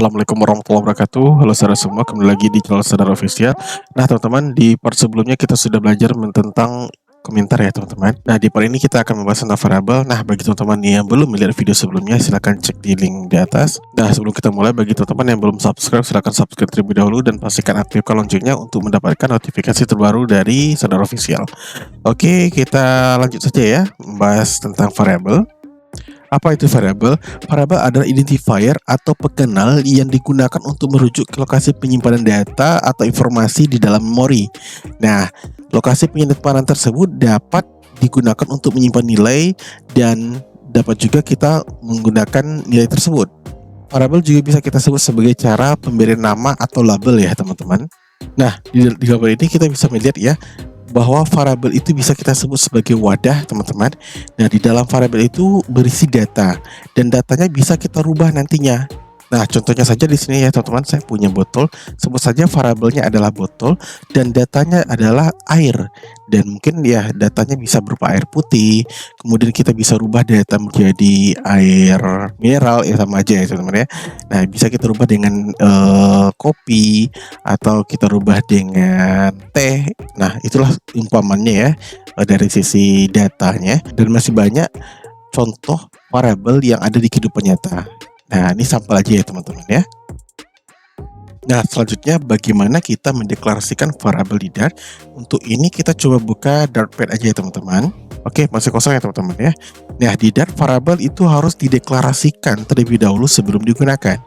Assalamualaikum warahmatullahi wabarakatuh. Halo saudara semua, kembali lagi di channel Sadar Official. Nah teman-teman, di part sebelumnya kita sudah belajar tentang komentar ya teman-teman. Nah di part ini kita akan membahas tentang variabel. Nah bagi teman-teman yang belum melihat video sebelumnya, silahkan cek di link di atas. Nah sebelum kita mulai, bagi teman-teman yang belum subscribe, silahkan subscribe terlebih dahulu dan pastikan aktifkan loncengnya untuk mendapatkan notifikasi terbaru dari Sadar Official. Oke, kita lanjut saja ya, membahas tentang variabel. Apa itu variabel? Variabel adalah identifier atau pengenal yang digunakan untuk merujuk ke lokasi penyimpanan data atau informasi di dalam memori. Nah, lokasi penyimpanan tersebut dapat digunakan untuk menyimpan nilai dan dapat juga kita menggunakan nilai tersebut. Variabel juga bisa kita sebut sebagai cara pemberian nama atau label ya teman-teman. Nah, di gambar ini kita bisa melihat ya bahwa variabel itu bisa kita sebut sebagai wadah teman-teman. Nah di dalam variabel itu berisi data dan datanya bisa kita rubah nantinya. Nah contohnya saja di sini ya teman-teman, saya punya botol, sebut saja variabelnya adalah botol dan datanya adalah air, dan mungkin ya datanya bisa berupa air putih, kemudian kita bisa rubah data menjadi air mineral ya, sama aja ya teman-teman ya. Nah bisa kita rubah dengan kopi atau kita rubah dengan teh. Nah itulah umpamannya ya dari sisi datanya, dan masih banyak contoh variabel yang ada di kehidupan nyata. Nah ini sampel aja ya teman-teman ya. Nah selanjutnya bagaimana kita mendeklarasikan variabel di Dart. Untuk ini kita coba buka Dartpad aja ya teman-teman. Oke, masih kosong ya teman-teman ya. Nah di Dart variabel itu harus dideklarasikan terlebih dahulu sebelum digunakan.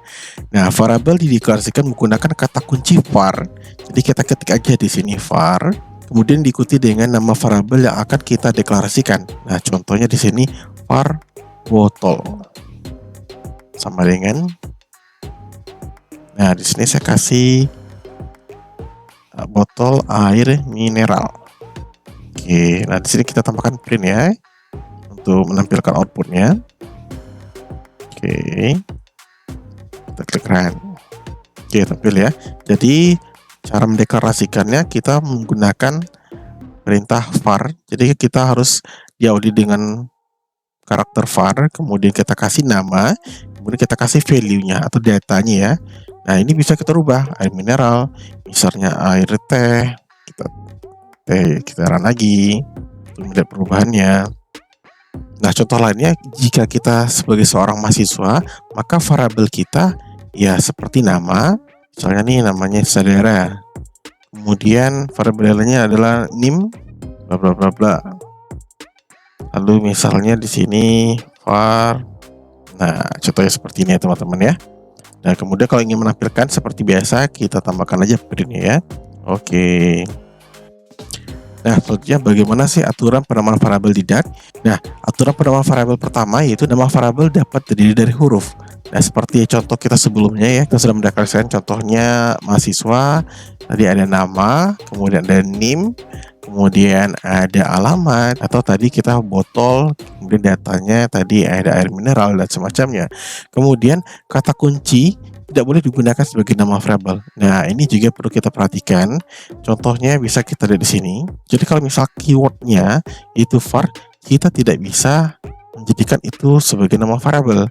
Nah variabel dideklarasikan menggunakan kata kunci var. Jadi kita ketik aja di sini var, kemudian diikuti dengan nama variabel yang akan kita deklarasikan. Nah contohnya di sini var botol sama dengan, nah di sini saya kasih botol air mineral. Oke, nah di sini kita tambahkan print ya untuk menampilkan outputnya. Oke, kita klik run. Oke, tampil ya. Jadi cara mendeklarasikannya kita menggunakan perintah var. Jadi kita harus diawali dengan karakter var, kemudian kita kasih nama, kemudian kita kasih value-nya atau datanya ya. Nah ini bisa kita rubah, air mineral, misalnya air teh, kita run lagi untuk melihat perubahannya. Nah contoh lainnya, jika kita sebagai seorang mahasiswa, maka variabel kita ya seperti nama, misalnya nih namanya saudara, kemudian variabelnya adalah nim bla bla bla bla. Lalu misalnya di sini var, nah contohnya seperti ini ya teman-teman ya. Nah kemudian kalau ingin menampilkan seperti biasa, kita tambahkan aja printnya ya. Oke. Nah selanjutnya bagaimana sih aturan penamaan variabel di Dart? Nah aturan penamaan variabel pertama yaitu nama variabel dapat terdiri dari huruf. Nah seperti contoh kita sebelumnya ya, kita sudah mendeklarasikan contohnya mahasiswa, tadi ada nama, kemudian ada nim, kemudian ada alamat, atau tadi kita botol, kemudian datanya tadi ada air mineral dan semacamnya. Kemudian kata kunci tidak boleh digunakan sebagai nama variabel. Nah ini juga perlu kita perhatikan. Contohnya bisa kita lihat di sini. Jadi kalau misal keywordnya itu var, kita tidak bisa menjadikan itu sebagai nama variabel.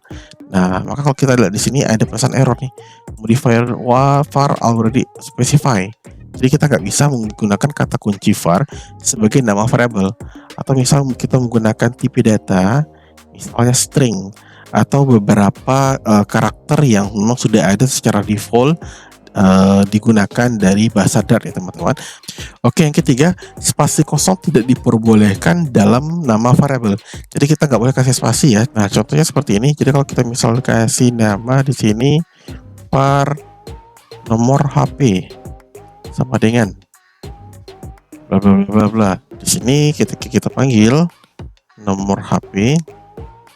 Nah maka kalau kita lihat di sini ada pesan error nih, modifier var already specify. Jadi kita nggak bisa menggunakan kata kunci var sebagai nama variabel. Atau misal kita menggunakan tipe data, misalnya string, atau beberapa karakter yang memang sudah ada secara default digunakan dari bahasa Dart ya teman-teman. Oke, yang ketiga, spasi kosong tidak diperbolehkan dalam nama variabel. Jadi kita nggak boleh kasih spasi ya. Nah contohnya seperti ini. Jadi kalau kita misal kasih nama di sini var nomor HP sama dengan bla bla bla bla. Di sini kita panggil nomor HP.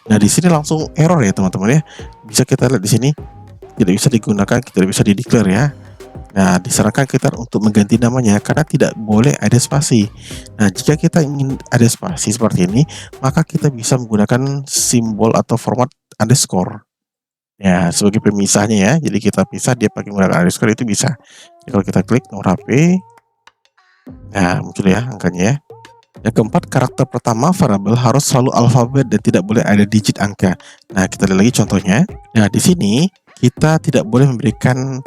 Nah di sini langsung error ya teman-teman ya. Bisa kita lihat di sini tidak bisa digunakan, tidak bisa di-declare ya. Nah disarankan kita untuk mengganti namanya karena tidak boleh ada spasi. Nah jika kita ingin ada spasi seperti ini, maka kita bisa menggunakan simbol atau format underscore ya sebagai pemisahnya ya. Jadi kita pisah, dia pakai menggunakan underscore itu bisa. Jadi kalau kita klik nomor HP, nah muncul ya angkanya ya. Yang keempat, karakter pertama variabel harus selalu alfabet dan tidak boleh ada digit angka. Nah, kita lihat lagi contohnya. Nah, di sini kita tidak boleh memberikan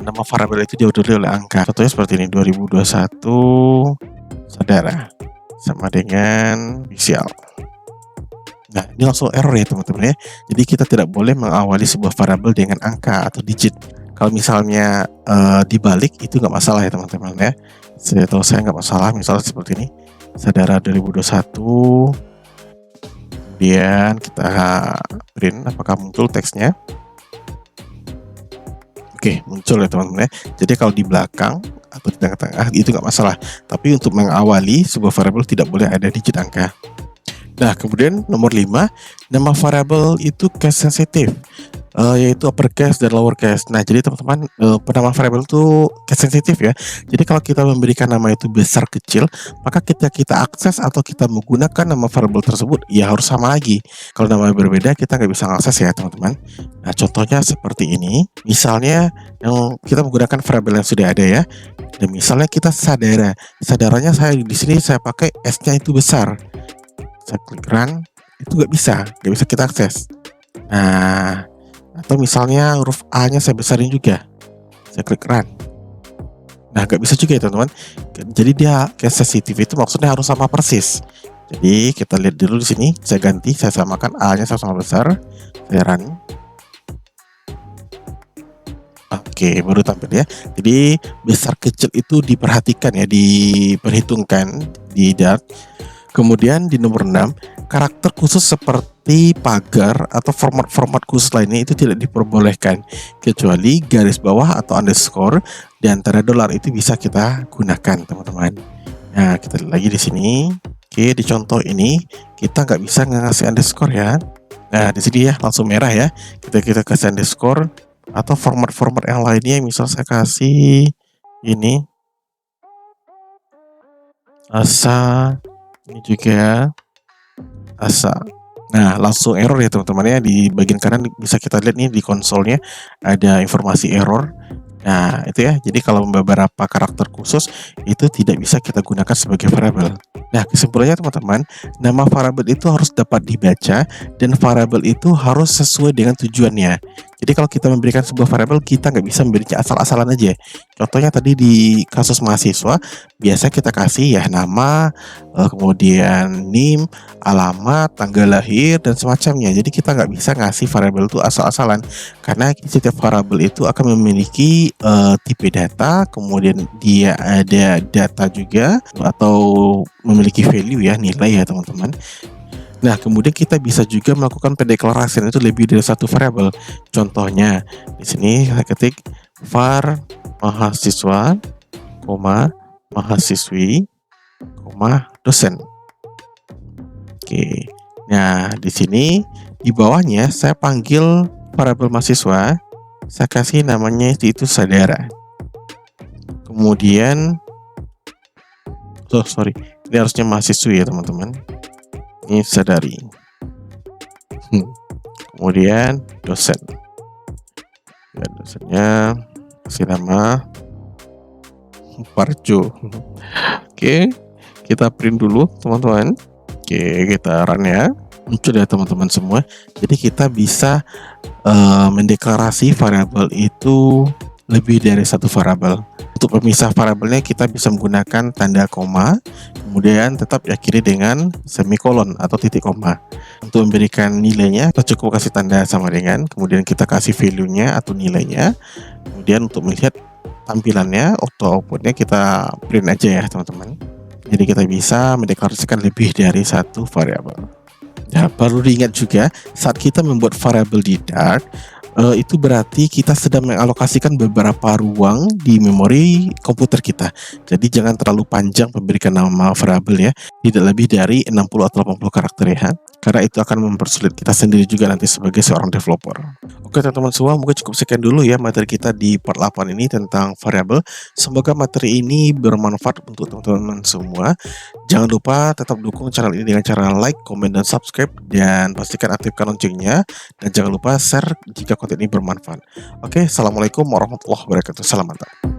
nama variabel itu diawali oleh angka. Contohnya seperti ini, 2021 saudara sama dengan inisial. Nah, ini langsung error ya teman-teman ya. Jadi kita tidak boleh mengawali sebuah variabel dengan angka atau digit. Kalau misalnya dibalik itu nggak masalah ya teman-teman ya. Setahu saya nggak masalah. Misalnya seperti ini, saudara 2021. Kemudian kita print apakah muncul teksnya. Oke, muncul ya teman-teman ya. Jadi kalau di belakang atau di tengah-tengah itu nggak masalah. Tapi untuk mengawali sebuah variabel tidak boleh ada digit angka. Nah, kemudian nomor 5, nama variabel itu case sensitif, yaitu uppercase dan lowercase. Nah, jadi teman-teman, penama variabel itu case sensitif ya. Jadi kalau kita memberikan nama itu besar kecil, maka ketika kita akses atau kita menggunakan nama variabel tersebut, ya harus sama lagi. Kalau namanya berbeda, kita nggak bisa mengakses ya teman-teman. Nah, contohnya seperti ini. Misalnya yang kita menggunakan variabel yang sudah ada ya. Dan misalnya kita saudara, saudaranya saya di sini saya pakai S-nya itu besar. Saya klik run, itu nggak bisa kita akses. Nah, atau misalnya huruf A-nya saya besarin juga, saya klik run. Nah, nggak bisa juga ya teman-teman. Jadi dia case sensitive itu maksudnya harus sama persis. Jadi kita lihat dulu di sini, saya ganti, saya samakan A-nya sama besar, saya run. Oke, baru tampil ya. Jadi besar kecil itu diperhatikan ya, diperhitungkan di Dart. Kemudian di nomor 6, karakter khusus seperti pagar atau format-format khusus lainnya itu tidak diperbolehkan, kecuali garis bawah atau underscore di antara dolar itu bisa kita gunakan teman-teman. Nah, kita lihat lagi di sini. Oke, di contoh ini kita nggak bisa ngasih underscore ya. Nah, di sini ya langsung merah ya. Kita kasih underscore atau format-format yang lainnya, misal saya kasih ini asa. Ini juga asa. Nah, langsung error ya teman-teman ya. Di bagian kanan bisa kita lihat nih di konsolnya ada informasi error. Nah, itu ya. Jadi kalau beberapa karakter khusus itu tidak bisa kita gunakan sebagai variabel. Nah, kesimpulannya teman-teman, nama variabel itu harus dapat dibaca dan variabel itu harus sesuai dengan tujuannya. Jadi kalau kita memberikan sebuah variabel, kita nggak bisa memberinya asal-asalan aja. Contohnya tadi di kasus mahasiswa, biasa kita kasih ya nama, kemudian NIM, alamat, tanggal lahir, dan semacamnya. Jadi kita nggak bisa ngasih variabel itu asal-asalan, karena setiap variabel itu akan memiliki tipe data, kemudian dia ada data juga, atau memiliki value ya, nilai ya teman-teman. Nah, kemudian kita bisa juga melakukan pendeklarasian itu lebih dari satu variabel. Contohnya, di sini saya ketik var mahasiswa, mahasiswi, dosen. Oke. Nah, di sini di bawahnya saya panggil variabel mahasiswa, saya kasih namanya itu saudara. Kemudian ini harusnya mahasiswi ya teman-teman. Ini saudari. Kemudian dosen. Ya, dosennya kasih nama Parjo. Oke, kita print dulu teman-teman. Oke, kita run ya. Muncul ya teman-teman semua. Jadi kita bisa mendeklarasi variabel itu lebih dari satu variabel. Untuk pemisah variabelnya kita bisa menggunakan tanda koma, kemudian tetap diakhiri dengan semikolon atau titik koma. Untuk memberikan nilainya kita cukup kasih tanda sama dengan, kemudian kita kasih value-nya atau nilainya. Kemudian untuk melihat tampilannya atau outputnya kita print aja ya teman-teman. Jadi kita bisa mendeklarasikan lebih dari satu variabel. Nah, perlu diingat juga saat kita membuat variabel di Dart, itu berarti kita sedang mengalokasikan beberapa ruang di memori komputer kita. Jadi jangan terlalu panjang memberikan nama variabel ya, tidak lebih dari 60 atau 80 karakter ya, karena itu akan mempersulit kita sendiri juga nanti sebagai seorang developer. Oke teman-teman semua, mungkin cukup sekian dulu ya materi kita di part 8 ini tentang variabel. Semoga materi ini bermanfaat untuk teman-teman semua. Jangan lupa tetap dukung channel ini dengan cara like, komen, dan subscribe, dan pastikan aktifkan loncengnya, dan jangan lupa share jika konten ini bermanfaat. Oke, assalamualaikum warahmatullahi wabarakatuh. Salam mantap.